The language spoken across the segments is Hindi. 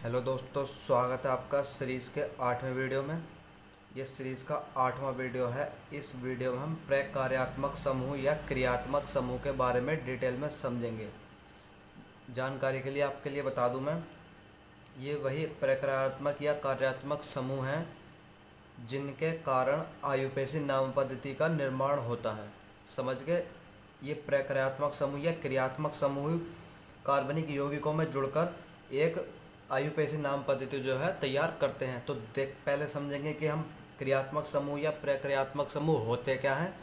हेलो दोस्तों, स्वागत है आपका सीरीज़ के 8वें वीडियो में। ये सीरीज़ का 8वां वीडियो है। इस वीडियो में हम प्रकार्यात्मक समूह या क्रियात्मक समूह के बारे में डिटेल में समझेंगे। जानकारी के लिए आपके लिए बता दूं मैं, ये वही प्रकार्यात्मक या कार्यात्मक समूह हैं जिनके कारण आयुपेशी नाम पद्धति का निर्माण होता है। समझ गए? ये प्रकार्यात्मक समूह या क्रियात्मक समूह कार्बनिक यौगिकों में जुड़कर एक आयुपेशी नाम पद्धति जो है तैयार करते हैं। तो पहले समझेंगे कि हम क्रियात्मक समूह या प्रक्रियात्मक समूह होते क्या हैं।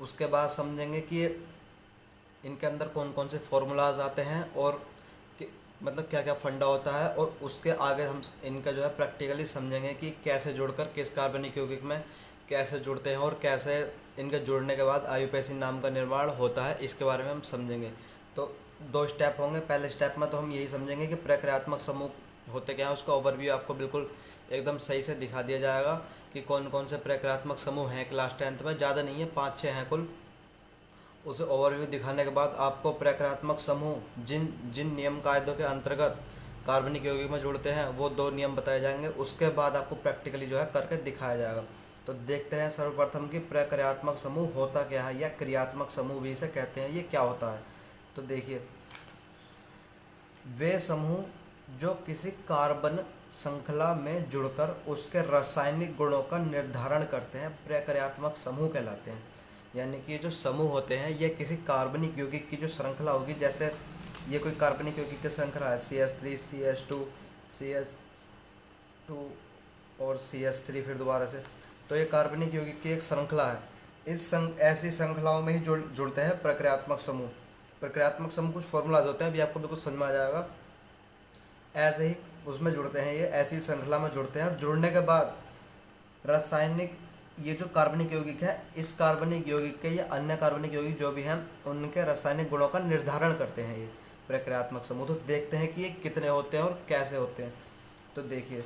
उसके बाद समझेंगे कि इनके अंदर कौन कौन से फॉर्मूलाज आते हैं और मतलब क्या क्या फंडा होता है, और उसके आगे हम इनका जो है प्रैक्टिकली समझेंगे कि कैसे जुड़कर किस कार्बनिक यौगिक में कैसे जुड़ते हैं और कैसे इनके जुड़ने के बाद आयुपेशी नाम का निर्माण होता है। इसके बारे में हम समझेंगे। तो दो स्टेप होंगे। पहले स्टेप में तो हम यही समझेंगे कि प्रक्रियात्मक समूह होते क्या हैं। उसका ओवरव्यू आपको बिल्कुल एकदम सही से दिखा दिया जाएगा कि कौन कौन से प्रक्रियात्मक समूह हैं। क्लास 10th में ज़्यादा नहीं है, 5-6 हैं कुल। उसे ओवरव्यू दिखाने के बाद आपको प्रक्रियात्मक समूह जिन जिन नियम कायदों के अंतर्गत कार्बनिक यौगिक में जुड़ते हैं वो 2 नियम बताए जाएंगे। उसके बाद आपको प्रैक्टिकली जो है करके दिखाया जाएगा। तो देखते हैं सर्वप्रथम कि प्रक्रियात्मक समूह होता क्या है, या क्रियात्मक समूह भी इसे कहते हैं, ये क्या होता है। तो देखिए, वे समूह जो किसी कार्बन श्रृंखला में जुड़कर उसके रासायनिक गुणों का निर्धारण करते हैं प्रक्रियात्मक समूह कहलाते हैं। यानी कि ये जो समूह होते हैं ये किसी कार्बनिक यौगिक की जो श्रृंखला होगी, जैसे ये कोई कार्बनिक यौगिक की श्रृंखला है, CH3 CH2 CH2 और CH3 फिर दोबारा से, तो ये कार्बनिक यौगिक की एक श्रृंखला है। ऐसी श्रृंखलाओं में ही जुड़ते हैं प्रक्रियात्मक समूह। प्रक्रियात्मक समूह कुछ फॉर्मूलाज होते हैं, अभी आपको बिल्कुल समझ में आ जाएगा। ऐसे ही उसमें जुड़ते हैं, ये ऐसी श्रृंखला में जुड़ते हैं। और जुड़ने के बाद रासायनिक ये जो कार्बनिक यौगिक है, इस कार्बनिक यौगिक के या अन्य कार्बनिक यौगिक जो भी हैं उनके रासायनिक गुणों का निर्धारण करते हैं ये प्रक्रियात्मक समूह। तो देखते हैं कि ये कितने होते हैं और कैसे होते हैं। तो देखिए,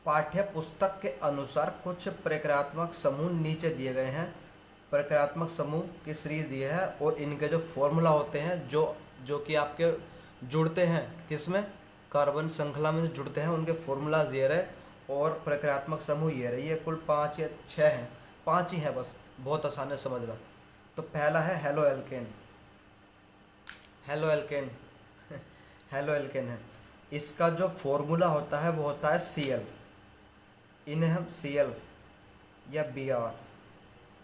पाठ्य पुस्तक के अनुसार कुछ प्रक्रियात्मक समूह नीचे दिए गए हैं। प्रक्रियात्मक समूह की सीरीज ये है और इनके जो फॉर्मूला होते हैं जो जो कि आपके जुड़ते हैं किसमें, कार्बन श्रृंखला में जुड़ते हैं, उनके फॉर्मूलाज ये रहे और प्रक्रियात्मक समूह ये रहे। ये कुल 5 या 6 हैं, 5 ही हैं बस, बहुत आसान है समझना। तो पहला है halo alkane. Halo alkane halo alkane है। इसका जो फॉर्मूला होता है वो होता है Cl। इन्हें हम Cl या Br,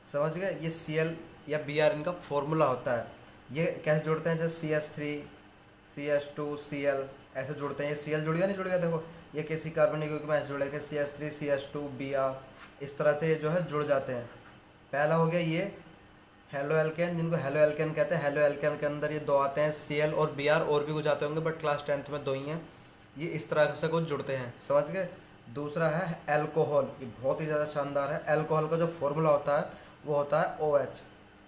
समझ गए, ये Cl या Br इनका फॉर्मूला होता है। ये कैसे जुड़ते हैं, जैसे CH3 CH2 Cl ऐसे जुड़ते हैं। ये Cl जुड़ गया, नहीं जुड़ गया, देखो ये किसी कार्बनिक यौगिक में ऐसे जुड़ेगा, CH3 CH2 Br, इस तरह से ये जो है जुड़ जाते हैं। पहला हो गया ये हेलो एल्केन, जिनको हेलो एल्केन कहते हैं। हेलो एल्केन के अंदर ये 2 आते हैं, Cl और Br, और भी कुछ आते होंगे बट क्लास 10th में 2 ही हैं। ये इस तरह से कुछ जुड़ते हैं, समझ गए। दूसरा है अल्कोहल, ये बहुत ही ज़्यादा शानदार है। अल्कोहल का जो फॉर्मूला होता है वो होता है OH।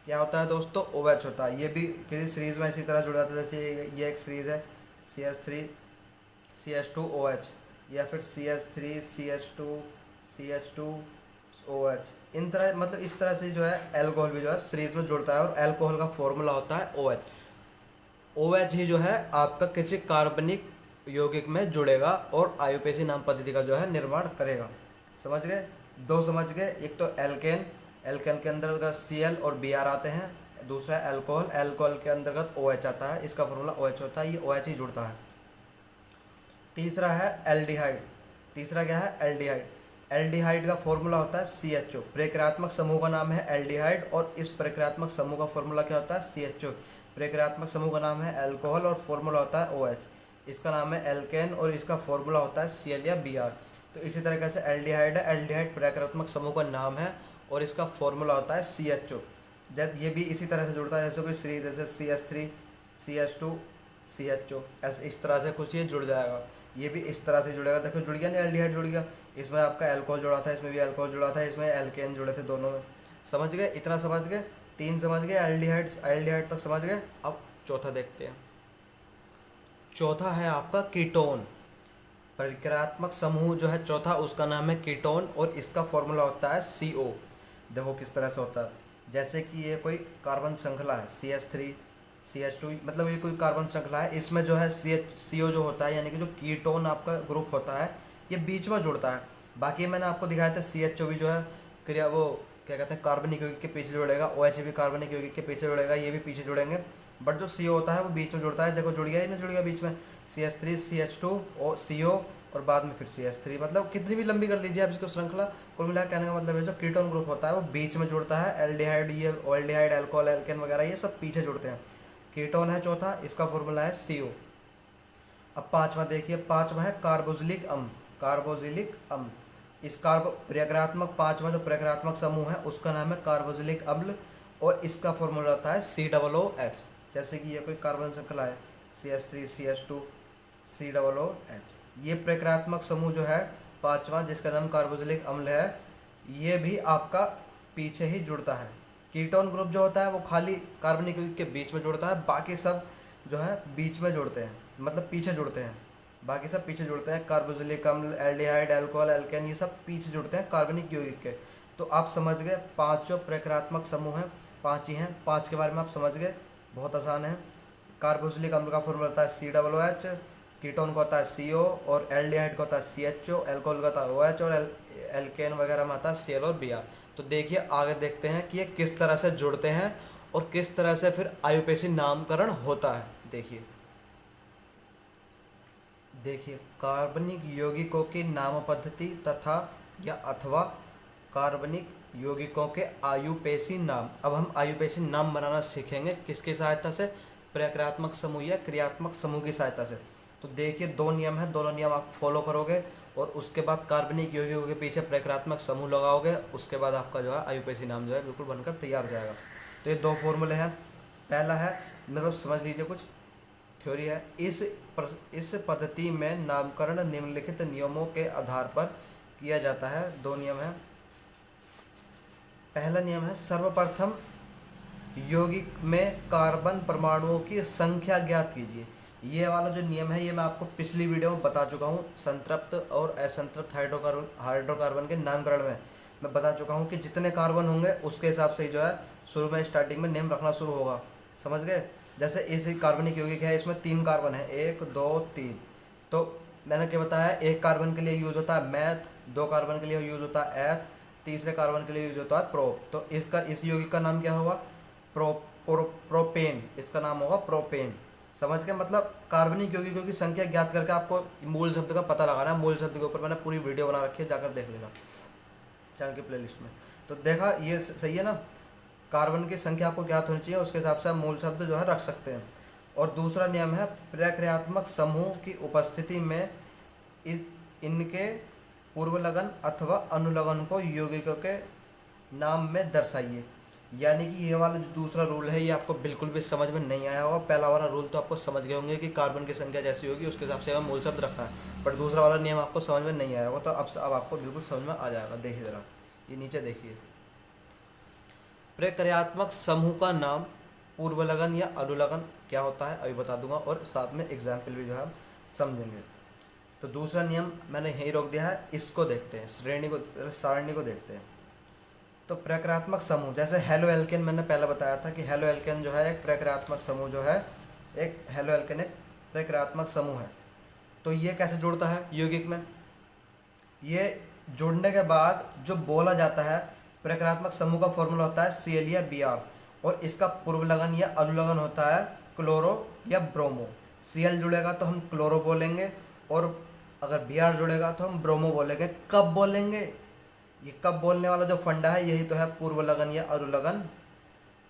क्या होता है दोस्तों, OH होता है। ये भी किसी सीरीज़ में इसी तरह जुड़ जाता है, जैसे ये एक सीरीज़ है CH3 CH2 OH, या फिर CH3 CH2 CH2 OH। इन तरह मतलब इस तरह से जो है अल्कोहल भी जो है सीरीज़ में जुड़ता है और अल्कोहल का फॉर्मूला होता है OH। OH ही जो है आपका किसी कार्बनिक यौगिक में जुड़ेगा और आयुपेशी नाम पद्धति का जो है निर्माण करेगा। समझ गए, 2 समझ गए। एक तो एल्केन, एल्केन के अंतर्गत Cl और Br आते हैं। दूसरा है अल्कोहल, अल्कोहल के अंतर्गत OH आता है, इसका फॉर्मूला OH होता है, ये OH ही जुड़ता है। तीसरा है एल्डिहाइड। तीसरा क्या है, एल्डिहाइड। एल्डिहाइड का फॉर्मूला होता है CHO। प्रक्रियात्मक समूह का नाम है एल्डिहाइड और इस प्रक्रियात्मक समूह का फॉर्मूला क्या होता है, CHO। प्रक्रियात्मक समूह का नाम है अल्कोहल और फॉर्मूला होता है OH। इसका नाम है एल्केन और इसका फॉर्मूला होता है Cl या Br। तो इसी तरीके से एल्डिहाइड है, एल्डिहाइड प्रक्रियात्मक समूह का नाम है और इसका फॉर्मूला होता है CHO। जब ये भी इसी तरह से जुड़ता है, जैसे कोई सीरीज, जैसे CH3 CH2 CHO, ऐसे इस तरह से कुछ ये जुड़ जाएगा। ये भी इस तरह से जुड़ेगा, देखो जुड़ गया, नहीं एल्डिहाइड जुड़ गया। इसमें आपका अल्कोहल जुड़ा था, इसमें भी अल्कोहल जुड़ा था, इसमें एल्केन जुड़े थे दोनों में। समझ गए, इतना समझ गए, 3 समझ गए, एल्डिहाइड तक समझ गए। अब चौथा देखते हैं। चौथा है आपका कीटोन। प्रक्रियात्मक समूह जो है चौथा, उसका नाम है कीटोन और इसका फॉर्मूला होता है CO। देखो किस तरह से होता है, जैसे कि ये कोई कार्बन श्रृंखला है, CH3 CH2 मतलब ये कोई कार्बन श्रृंखला है, इसमें जो है CO जो होता है यानी कि जो कीटोन आपका ग्रुप होता है ये बीच में जुड़ता है। बाकी मैंने आपको दिखाया था CHO भी जो है क्रिया वो क्या कहते हैं कार्बनिक यौगिक के पीछे जुड़ेगा, OH भी कार्बनिक यौगिक के पीछे जुड़ेगा, ये भी पीछे जुड़ेंगे। बट जो CO होता है वो बीच में जुड़ता है, देखो जुड़ गया ही ना, जुड़ गया बीच में CH3 CH2 और CO और बाद में फिर CH3। मतलब कितनी भी लंबी कर लीजिए आप इसको श्रृंखला, कुल मिला कहने का मतलब है जो कीटोन ग्रुप होता है वो बीच में जुड़ता है। एल्डिहाइड, ये ऑल्डिहाइड, अल्कोहल, एल्केन वगैरह ये सब पीछे जुड़ते हैं। कीटोन है चौथा, इसका फॉर्मूला है CO। अब पांचवा देखिए, पांचवा है कार्बोजिलिक अम्ल। कार्बोजिलिक अम्ल, इस प्रक्रियात्मक पांचवा जो प्रक्रियात्मक समूह है उसका नाम है कार्बोजिलिक अम्ल और इसका फॉर्मूला होता है COOH। जैसे कि ये कोई कार्बन श्रृंखला है CH3 CH2 COOH। ये प्रक्रियात्मक समूह जो है पांचवा जिसका नाम कार्बोजिलिक अम्ल है, ये भी आपका पीछे ही जुड़ता है। कीटोन ग्रुप जो होता है वो खाली कार्बनिक यौगिक के बीच में जुड़ता है, बाकी सब जो है बीच में जुड़ते हैं, मतलब पीछे जुड़ते हैं, बाकी सब पीछे जुड़ते हैं। कार्बोजिलिक अम्ल, एल्डिहाइड, अल्कोहल, एल्केन ये सब पीछे जुड़ते हैं कार्बनिक यौगिक के। तो आप समझ गए पांच जो प्रक्रियात्मक समूह हैं पांच ही हैं, पांच के बारे में आप समझ गए, बहुत आसान है। कार्बोजिलिक अम्ल का फॉर्मूला होता है COOH, कीटोन का होता है CO और एल्डिहाइड का होता है CHO, अल्कोहल का होता है OH और एल्केन वगैरह में आता है Cl और Br। तो देखिए आगे देखते हैं कि ये किस तरह से जुड़ते हैं और किस तरह से फिर आयुपेशी नामकरण होता है। देखिए देखिए कार्बनिक यौगिकों की नाम पद्धति तथा या अथवा कार्बनिक यौगिकों के आयुपेशी नाम। अब हम आयुपेशी नाम बनाना सीखेंगे किसकी सहायता से, प्रक्रियात्मक समूह या क्रियात्मक समूह की सहायता से। तो देखिए दो नियम है, दोनों नियम आप फॉलो करोगे और उसके बाद कार्बनिक यौगिकों के पीछे प्रक्रियात्मक समूह लगाओगे, उसके बाद आपका जो है आयुपेशी नाम जो है बिल्कुल बनकर तैयार हो जाएगा। तो ये दो फॉर्मूले हैं। पहला है, मतलब समझ लीजिए कुछ थ्योरी है, इस पद्धति में नामकरण निम्नलिखित नियमों के आधार पर किया जाता है। दो नियम है। पहला नियम है सर्वप्रथम यौगिक में कार्बन परमाणुओं की संख्या ज्ञात कीजिए। ये वाला जो नियम है ये मैं आपको पिछली वीडियो में बता चुका हूँ। संतृप्त और असंतृप्त हाइड्रोकार्बन के नामकरण में मैं बता चुका हूँ कि जितने कार्बन होंगे उसके हिसाब से ही जो है शुरू में स्टार्टिंग में नेम रखना शुरू होगा। समझ गए। जैसे इस कार्बनिक यौगिक है, इसमें 3 कार्बन है, 1 2 3। तो मैंने क्या बताया, एक कार्बन के लिए यूज होता है मैथ, 2 कार्बन के लिए यूज होता है एथ, तीसरे कार्बन के लिए यूज होता है प्रोप। तो इसका इस यौगिक का नाम क्या होगा, प्रोपेन। इसका नाम होगा प्रोपेन। समझ के, मतलब कार्बनिक यौगिकों की संख्या ज्ञात करके आपको मूल शब्द का पता लगाना है। मूल शब्द के ऊपर मैंने पूरी वीडियो बना रखी है, जाकर देख लेना चैनल की प्लेलिस्ट में। तो देखा, ये सही है ना, कार्बन की संख्या आपको ज्ञात होनी चाहिए, उसके हिसाब से आप मूल शब्द जो है रख सकते हैं। और दूसरा नियम है प्रक्रियात्मक समूह की उपस्थिति में इनके पूर्वलगन अथवा अनुलगन को यौगिकों के नाम में दर्शाइए। यानी कि ये वाला जो दूसरा रूल है ये आपको बिल्कुल भी समझ में नहीं आया होगा। पहला वाला रूल तो आपको समझ गए होंगे कि कार्बन की संख्या जैसी होगी उसके हिसाब से हमें मूल शब्द रखना है, बट दूसरा वाला नियम आपको समझ में नहीं आया होगा। तो अब आपको बिल्कुल समझ में आ जाएगा। देखिए ज़रा, ये नीचे देखिए, प्रक्रियात्मक समूह का नाम पूर्वलगन या अनुलगन क्या होता है अभी बता दूंगा, और साथ में एग्जाम्पल भी जो है समझेंगे। तो दूसरा नियम मैंने यहीं रोक दिया है, इसको देखते हैं, सारणी को देखते हैं। तो प्रक्रियात्मक समूह, जैसे हेलो एल्केन मैंने पहले बताया था कि हेलो एल्केन जो है एक प्रक्रियात्मक समूह जो है, एक हेलो एल्केन एक प्रक्रियात्मक समूह है। तो ये कैसे जुड़ता है यौगिक में, ये जुड़ने के बाद जो बोला जाता है प्रक्रियात्मक समूह का फॉर्मूला होता है Cl या Br, और इसका पूर्वलगन या अनुलगन होता है क्लोरो या ब्रोमो। Cl जुड़ेगा तो हम क्लोरो बोलेंगे और अगर Br जुड़ेगा तो हम ब्रोमो बोलेंगे। कब बोलेंगे, ये कब बोलने वाला जो फंडा है यही तो है पूर्वलगन या अनुलगन।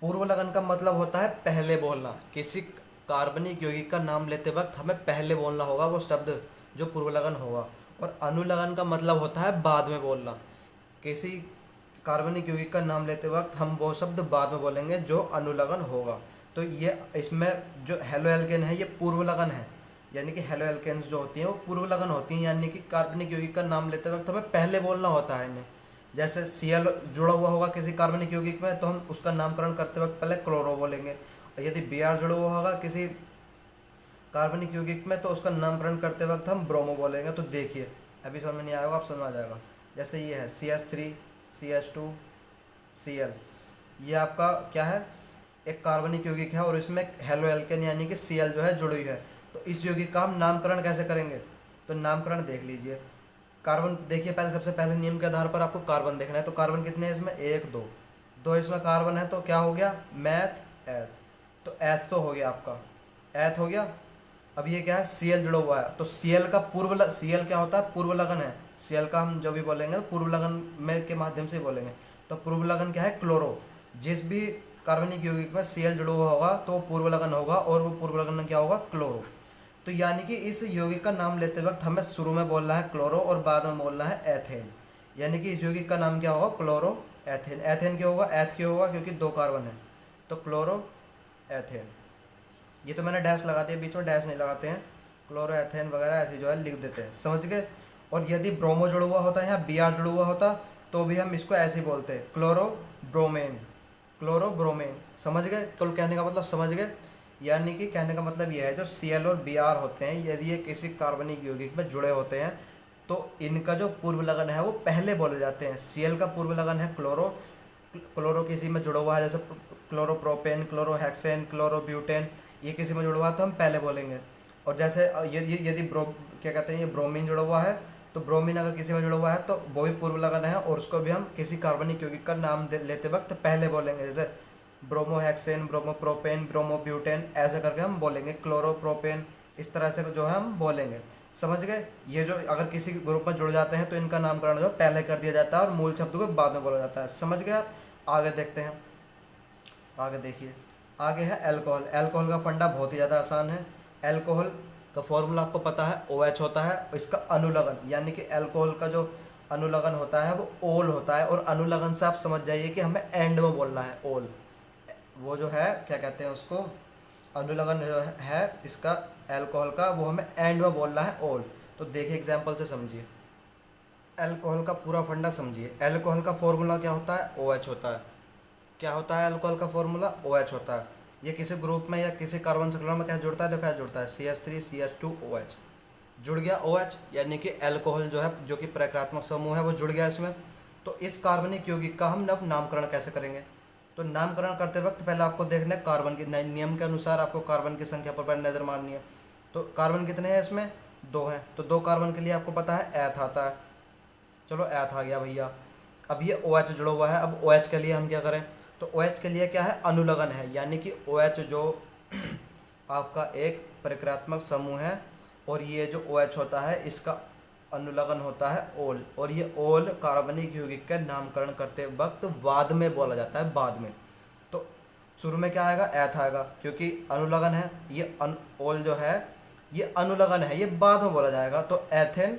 पूर्वलगन का मतलब होता है पहले बोलना। किसी कार्बनिक यौगिक का नाम लेते वक्त हमें पहले बोलना होगा वो शब्द जो पूर्वलगन होगा, और अनुलगन का मतलब होता है बाद में बोलना। किसी कार्बनिक यौगिक का नाम लेते वक्त हम वो शब्द बाद में बोलेंगे जो अनुलगन होगा। तो ये इसमें जो हेलो एल्केन है ये पूर्वलगन है, यानी कि हेलो एल्केन्स जो होती हैं वो पूर्वलगन होती हैं, यानी कि कार्बनिक यौगिक का नाम लेते वक्त हमें पहले बोलना होता है इन्हें। जैसे Cl जुड़ा हुआ होगा किसी कार्बनिक यौगिक में तो हम उसका नामकरण करते वक्त पहले क्लोरो बोलेंगे, और यदि Br जुड़ा हुआ होगा किसी कार्बनिक यौगिक में तो उसका नामकरण करते वक्त हम ब्रोमो बोलेंगे। तो देखिए अभी समझ में नहीं आएगा, आप समझ में आ जाएगा। जैसे ये है CH3 CH2 Cl, ये आपका क्या है एक कार्बनिक यौगिक है और इसमें हेलो एल्केन यानी कि Cl जो है जुड़ी हुई है। तो इस यौगिक का हम नामकरण कैसे करेंगे? तो नामकरण देख लीजिए। कार्बन देखिए, पहले सबसे पहले नियम के आधार पर आपको कार्बन देखना है। तो कार्बन कितने हैं इसमें? एक, दो। दो इसमें कार्बन है तो क्या हो गया? मैथ, एथ। तो एथ तो हो गया आपका, एथ हो गया। अब ये क्या है? Cl जुड़ा हुआ है। तो Cl का Cl क्या होता है? पूर्व लगन है। Cl का हम जब भी बोलेंगे तो पूर्व लगन में के माध्यम से बोलेंगे। तो पूर्व लगन क्या है? क्लोरो। जिस भी कार्बनिक यौगिक में Cl जुड़ा हुआ होगा तो पूर्व लगन होगा, और वो पूर्व लगन क्या होगा? क्लोरो। तो यानी कि इस यौगिक का नाम लेते वक्त हमें शुरू में बोलना है क्लोरो और बाद में बोलना है एथेन। यानी कि इस यौगिक का नाम क्या होगा? Chloro ethane. एथेन क्यों होगा? एथ क्यों होगा? क्योंकि दो कार्बन है। तो क्लोरो एथेन। ये तो मैंने डैश लगा दिया, बीच में डैश नहीं लगाते हैं। क्लोरो एथेन वगैरह ऐसे जो है लिख देते हैं, समझ गए। और यदि ब्रोमो जुड़ा हुआ होता है या Br जुड़ा हुआ होता तो भी हम इसको ऐसे ही बोलते हैं, क्लोरो ब्रोमेन। क्लोरो ब्रोमेन, समझ गए। तो कहने का मतलब समझ गए। यानी कि कहने का मतलब यह है, जो Cl और Br होते हैं यदि ये किसी कार्बनिक यौगिक में जुड़े होते हैं तो इनका जो पूर्व लगन है वो पहले बोले जाते हैं। Cl का पूर्व लगन है क्लोरो। क्लोरो किसी में जुड़ा हुआ है, जैसे क्लोरोप्रोपेन, क्लोरोहेक्सेन, क्लोरोब्यूटेन, ये किसी में जुड़ा हुआ है तो हम पहले बोलेंगे। और जैसे ये यदि क्या कहते हैं, ये ब्रोमीन जुड़ा हुआ है तो ब्रोमीन अगर किसी में जुड़ा हुआ है तो वो भी पूर्व लगन है, और उसको भी हम किसी कार्बनिक यौगिक का नाम लेते वक्त पहले बोलेंगे। जैसे ब्रोमोहेक्सेन, ब्रोमोप्रोपेन, ब्रोमोब्यूटेन, ऐसे करके हम बोलेंगे। क्लोरोप्रोपेन, इस तरह से जो है हम बोलेंगे, समझ गए। ये जो अगर किसी ग्रुप में जुड़ जाते हैं तो इनका नामकरण जो पहले कर दिया जाता है और मूल शब्द को बाद में बोला जाता है, समझ गए आप। आगे देखते हैं, आगे देखिए। आगे है अल्कोहल। अल्कोहल का फंडा बहुत ही ज़्यादा आसान है। अल्कोहल का फॉर्मूला आपको पता है, OH होता है। इसका अनुलगन यानी कि अल्कोहल का जो अनुलगन होता है वो ओल होता है। और अनुलगन से आप समझ जाइए कि हमें एंड में बोलना है, ओल। वो जो है क्या कहते हैं उसको, अनुलगन जो है इसका अल्कोहल का, वो हमें एंड में बोलना है, ओल। तो देखिए एग्जाम्पल से समझिए, अल्कोहल का पूरा फंडा समझिए। अल्कोहल का फॉर्मूला क्या होता है? OH होता है। क्या होता है अल्कोहल का फॉर्मूला? OH होता है। ये किसी ग्रुप में या किसी कार्बन संकलन में क्या जुड़ता है? तो क्या जुड़ता है? CH3 CH2 OH। जुड़ गया OH, यानी कि अल्कोहल जो है, जो कि प्रक्रियात्मक समूह है, वो जुड़ गया इसमें। तो इस कार्बनिक यौगिक का हम अब नामकरण कैसे करेंगे? तो नामकरण करते वक्त पहले आपको देखना है कार्बन के नियम के अनुसार आपको कार्बन की संख्या पर पहले नज़र मारनी है। तो कार्बन कितने हैं इसमें? दो हैं। तो दो कार्बन के लिए आपको पता है एथ आता है। चलो एथ आ गया भैया। अब ये OH जुड़ा हुआ है। अब OH के लिए हम क्या करें? तो OH के लिए क्या है? अनुलगन है। यानी कि OH जो आपका एक प्रक्रियात्मक समूह है, और ये जो OH होता है इसका अनुलगन होता है ओल। और ये ओल कार्बनिक यौगिक का नामकरण करते वक्त बाद में बोला जाता है, बाद में। तो शुरू में क्या आएगा? एथ आएगा, क्योंकि अनुलगन है। ये ओल जो है ये अनुलगन है, ये बाद में बोला जाएगा। तो एथेन,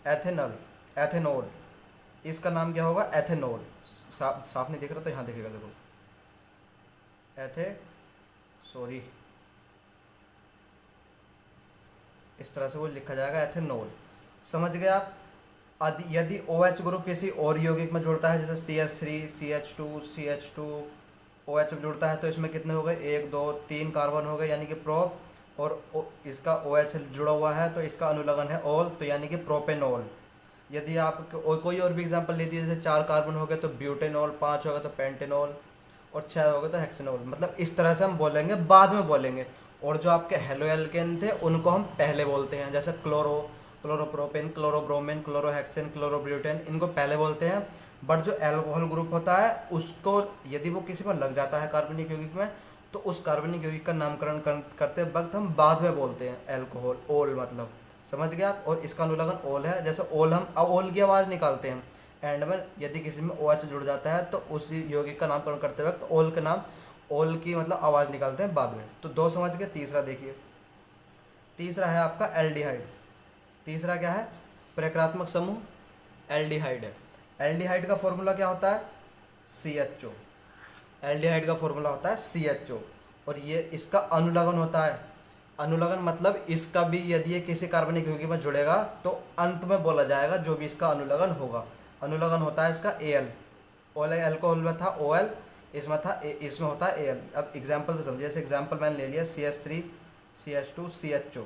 एथेनल, एथेनोल, इसका नाम क्या होगा? एथेनोल। साफ नहीं दिख रहा तो यहाँ दिखेगा, देखो, सॉरी, इस तरह से वो लिखा जाएगा, एथेनोल। समझ गए आप। यदि OH ग्रुप किसी और यौगिक में जुड़ता है, जैसे CH3 CH2 CH2 OH में जुड़ता है, तो इसमें कितने हो गए? एक, दो, तीन कार्बन हो गए, यानी कि प्रोप। और इसका OH जुड़ा हुआ है तो इसका अनुलगन है ओल, तो यानी कि प्रोपेनोल। यदि आप कोई और भी एग्जांपल ले दीजिए, जैसे चार कार्बन हो गए तो ब्यूटेनॉल, पाँच हो गए तो पेंटेनॉल, और छः हो गए तो हेक्सेनॉल। मतलब इस तरह से हम बोलेंगे, बाद में बोलेंगे। और जो आपके हेलो एल्केन थे उनको हम पहले बोलते हैं, जैसे क्लोरो, क्लोरोप्रोपेन, क्लोरोब्रोमेन, क्लोरोहेक्सेन, क्लोरोब्यूटेन, इनको पहले बोलते हैं। बट जो एल्कोहल ग्रुप होता है उसको यदि वो किसी पर लग जाता है कार्बनिक यौगिक में, तो उस कार्बनिक यौगिक का नामकरण करते वक्त हम बाद में बोलते हैं एल्कोहल, ओल मतलब, समझ गए आप। और इसका अनुलगन ओल है। जैसे ओल, हम ओल की आवाज़ निकालते हैं एंड में, यदि किसी में OH जुड़ जाता है तो उस यौगिक का नामकरण करते वक्त ओल के नाम, ओल की मतलब आवाज़ निकालते हैं बाद में। तो दो समझ गए। तीसरा देखिए, तीसरा है आपका एल्डिहाइड। तीसरा क्या है? प्रक्रियात्मक समूह एल्डिहाइड है। एल्डिहाइड का फॉर्मूला क्या होता है? CHO। एल्डिहाइड का फॉर्मूला होता है CHO। और ये इसका अनुलगन होता है। अनुलगन मतलब इसका भी यदि ये किसी कार्बनिक यौगिक में जुड़ेगा तो अंत में बोला जाएगा जो भी इसका अनुलगन होगा। अनुलगन होता है इसका Al। ओल अल्कोहल में था OL, इसमें था इसमें होता है Al। अब एग्जाम्पल से समझिए। जैसे एग्जाम्पल मैंने ले लिया CH3 CH2 CHO,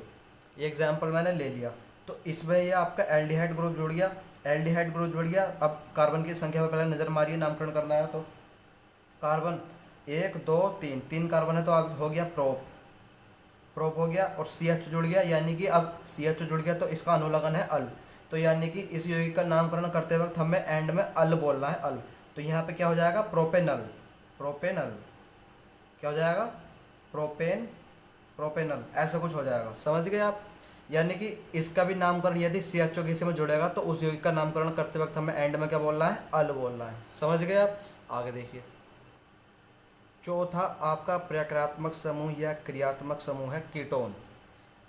ये एग्जाम्पल मैंने ले लिया। तो इसमें ये आपका एल्डिहाइड ग्रुप जुड़ गया। एल्डिहाइड ग्रुप जुड़ गया। अब कार्बन की संख्या पर पहले नज़र मारिए, नामकरण करना है तो कार्बन एक दो तीन, तीन कार्बन है तो अब हो गया प्रोप, प्रोप हो गया और सी एच जुड़ गया, यानी कि अब सी एच जुड़ गया तो इसका अनुलग्न है अल। तो यानी कि इस यौगिक का नामकरण करते वक्त हमें एंड में अल बोलना है, अल। तो यहाँ पे क्या हो जाएगा, प्रोपेनल, प्रोपेनल क्या हो जाएगा, प्रोपेन, प्रोपेनल, ऐसा कुछ हो जाएगा, समझ गए आप। यानी कि इसका भी नामकरण यदि सी एच ओ किसी में जुड़ेगा तो उस यौगिक का नामकरण करते वक्त हमें एंड में क्या बोलना है, अल बोलना है, समझ गए आप। आगे देखिए, चौथा आपका प्रक्रियात्मक समूह या क्रियात्मक समूह है कीटोन।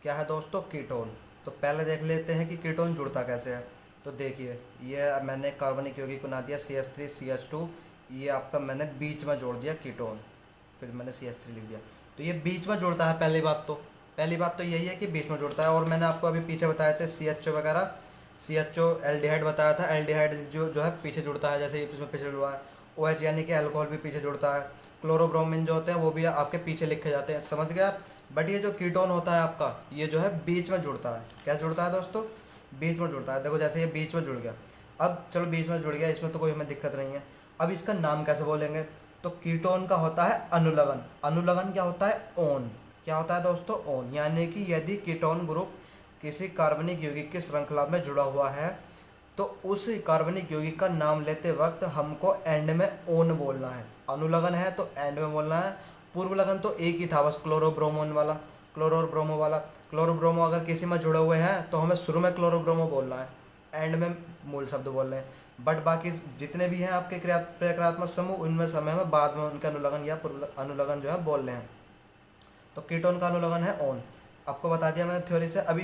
क्या है दोस्तों, कीटोन। तो पहले देख लेते हैं कि कीटोन जुड़ता कैसे है। तो देखिए, ये मैंने कार्बनिक यौगिक बना दिया CH3CH2, ये आपका मैंने बीच में जोड़ दिया कीटोन, फिर मैंने CH3 लिख दिया। तो ये बीच में जुड़ता है, पहली बात तो यही है कि बीच में जुड़ता है। और मैंने आपको अभी पीछे बताए थे CHO वगैरह, CHO एल्डिहाइड बताया था, एल्डिहाइड जो है पीछे जुड़ता है, जैसे इसमें पीछे जुड़ा है। OH यानी कि अल्कोहल भी पीछे जुड़ता है। क्लोरोब्रोमिन जो होते हैं वो भी आपके पीछे लिखे जाते हैं, समझ गए आप। बट ये जो कीटोन होता है आपका, ये जो है बीच में जुड़ता है। क्या जुड़ता है दोस्तों, बीच में जुड़ता है। देखो जैसे ये बीच में जुड़ गया, अब चलो बीच में जुड़ गया, इसमें तो कोई हमें दिक्कत नहीं है। अब इसका नाम कैसे बोलेंगे, तो कीटोन का होता है अनुलग्न। अनुलग्न क्या होता है, ओन। क्या होता है दोस्तों, ओन। यानी कि यदि कीटोन ग्रुप किसी कार्बनिक यौगिक की श्रृंखला में जुड़ा हुआ है तो उस कार्बनिक यौगिक का नाम लेते वक्त हमको एंड में ओन बोलना है। अनुलग्न है तो एंड में बोलना है। पूर्व लगन तो एक ही था बस, क्लोरोब्रोमोन वाला, क्लोरोब्रोमो वाला। क्लोरोब्रोमो अगर किसी में जुड़े हुए हैं तो हमें शुरू में क्लोरोब्रोमो बोलना है, एंड में मूल शब्द बोल रहे हैं। बट बाकी जितने भी हैं आपके प्रक्रियात्मक समूह, उनमें समय में बाद में उनका अनुलग्न या पूर्व अनुलग्न जो है बोल रहे हैं। तो कीटोन का अनुलग्न है ओन, आपको बता दिया मैंने थ्योरी से। अभी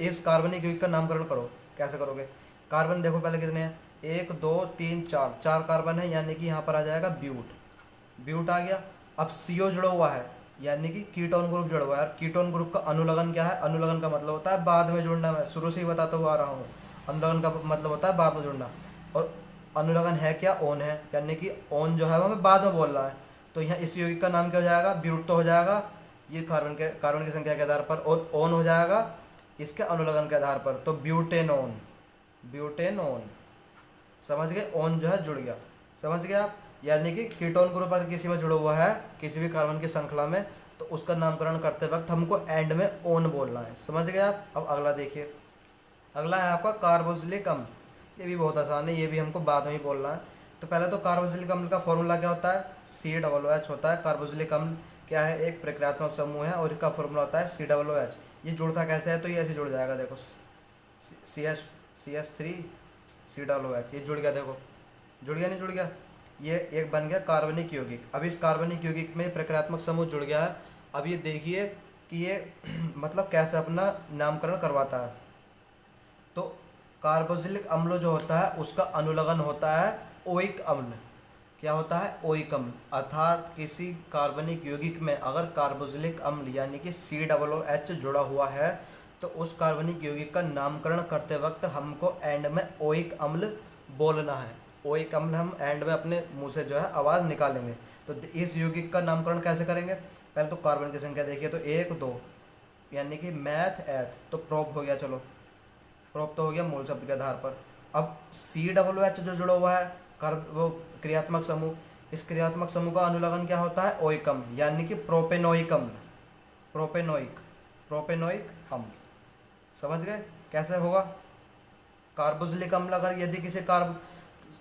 इस कार्बनिक यौगिक का नामकरण करो, कैसे करोगे। कार्बन देखो पहले कितने हैं, 1 2 3 4, 4 कार्बन है, यानी कि यहाँ पर आ जाएगा ब्यूट, ब्यूट आ गया। अब CO जुड़ा हुआ है, यानी कि कीटोन ग्रुप जुड़ा हुआ है। कीटोन ग्रुप का अनुलग्न क्या है, अनुलग्न का मतलब होता है बाद में जुड़ना। मैं शुरू से ही बताता हुआ आ रहा हूँ, अनुलग्न का मतलब होता है बाद में जुड़ना। और अनुलग्न है क्या, ओन है, यानी कि ओन जो है वो हमें बाद में बोल रहा है। तो यहाँ इस यौगिक का नाम क्या हो जाएगा, ब्यूट तो हो जाएगा ये कार्बन की संख्या के आधार पर, और ओन हो जाएगा इसके अनुलग्न के आधार पर, तो ब्यूटेनोन, ब्यूटेनोन, समझ गए। ओन जो है जुड़ गया, समझ गए आप। यानी कि कीटोन ग्रुप अगर किसी में जुड़ा हुआ है किसी भी कार्बन की श्रृंखला में तो उसका नामकरण करते वक्त हमको एंड में ओन बोलना है, समझ गए आप। अब अगला देखिए, अगला है आपका कार्बोक्सिलिक अम्ल। ये भी बहुत आसान है, ये भी हमको बाद में ही बोलना है। तो पहले तो कार्बोक्सिलिक अम्ल का फॉर्मूला क्या होता है, COOH होता है। कार्बोक्सिलिक अम्ल क्या है, एक प्रक्रियात्मक समूह है और इसका फॉर्मूला होता है COOH। ये जुड़ता कैसे है, तो ये ऐसे जुड़ जाएगा, देखो CH3COOH, ये जुड़ गया, देखो जुड़ गया नहीं जुड़ गया, ये एक बन गया कार्बनिक यौगिक। अब इस कार्बनिक यौगिक में प्रक्रियात्मक समूह जुड़ गया है। अब ये देखिए कि ये मतलब कैसे अपना नामकरण करवाता है। तो कार्बोक्सिलिक अम्ल जो होता है उसका अनुलग्न होता है ओइक अम्ल। क्या होता है, ओइक अम्ल। अर्थात किसी कार्बनिक यौगिक में अगर कार्बोक्सिलिक अम्ल यानी कि COOH जुड़ा हुआ है तो उस कार्बनिक यौगिक का नामकरण करते वक्त हमको एंड में ओइक अम्ल बोलना है। ओइक अम्ल हम एंड में अपने मुंह से जो है आवाज़ निकालेंगे। तो इस यौगिक का नामकरण कैसे करेंगे, पहले तो कार्बन की संख्या देखिए, तो 1 2 यानी कि मैथ एथ, तो प्रोप हो गया, चलो प्रोप तो हो गया मूल शब्द के आधार पर। अब COOH जो जुड़ा हुआ है वो क्रियात्मक समूह, इस क्रियात्मक समूह का अनुलग्न क्या होता है, ओइक अम्ल, यानी कि प्रोपेनोइक अम्ल, प्रोपेनोइक अम्ल, समझ गए कैसे होगा। कार्बोक्सिलिक अम्ल अगर यदि किसी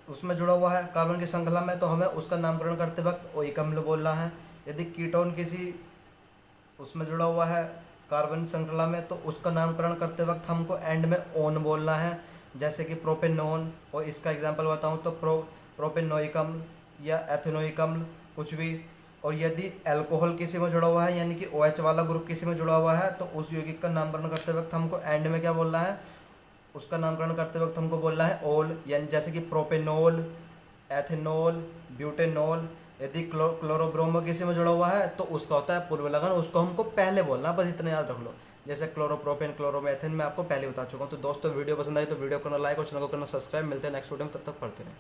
उसमें जुड़ा हुआ है कार्बन की श्रृंखला में तो हमें उसका नामकरण करते वक्त ओइक अम्ल बोलना है। यदि कीटोन किसी उसमें जुड़ा हुआ है कार्बन श्रृंखला में तो उसका नामकरण करते वक्त हमको एंड में ओन बोलना है, जैसे कि प्रोपेनोन। और इसका एग्जांपल बताऊं तो प्रोपेनोइक अम्ल या एथेनोइक अम्ल, कुछ भी। और यदि अल्कोहल किसी में जुड़ा हुआ है यानी कि OH वाला ग्रुप किसी में जुड़ा हुआ है तो उस यौगिक का नामकरण करते वक्त हमको एंड में क्या बोलना है, उसका नामकरण करते वक्त हमको बोलना है ओल, यानी जैसे कि प्रोपेनोल, एथेनॉल, ब्यूटेनॉल। यदि क्लोरोब्रोमो किसी में जुड़ा हुआ है तो उसका होता है पूर्व लगन, उसको हमको पहले बोलना, बस इतना याद रख लो। जैसे क्लोरोप्रोपेन, क्लोरोमेथेन मैं आपको पहले बता चुका हूँ। तो दोस्तों वीडियो पसंद आई तो वीडियो को करना लाइक और चैनल को करना सब्सक्राइब। मिलते हैं नेक्स्ट वीडियो में, तब तक पढ़ते रहें।